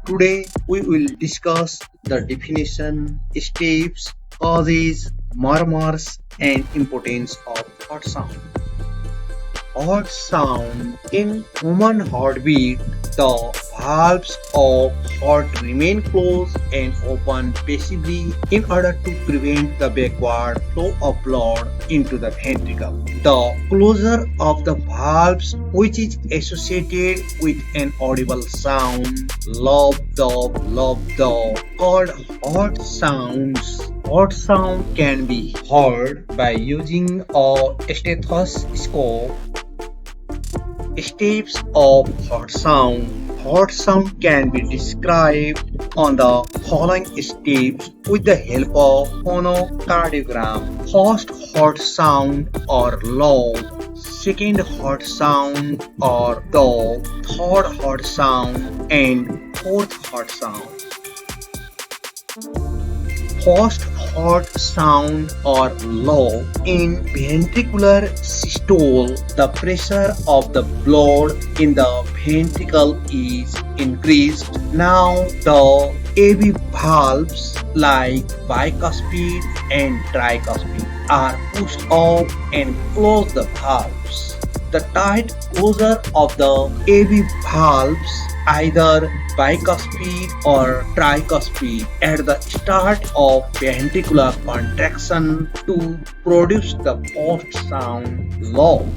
Today we will discuss the definition, steps, causes, murmurs, and importance of heart sound. Heart sound in human heartbeat, the valves of heart remain closed and open passively in order to prevent the backward flow of blood into the ventricle. The closure of the valves, which is associated with an audible sound, lub dub, called heart sounds. Heart sound can be heard by using a stethoscope. Steps of heart sound. Heart sound can be described on the following steps with the help of phonocardiogram. First heart sound or loud. Second heart sound or dull. Third heart sound and fourth heart sound. First heart sound or low. In ventricular systole, the pressure of the blood in the ventricle is increased. Now the AV valves like bicuspid and tricuspid are pushed up and close the valves. The tight closure of the AV valves, either bicuspid or tricuspid, at the start of ventricular contraction to produce the first sound low.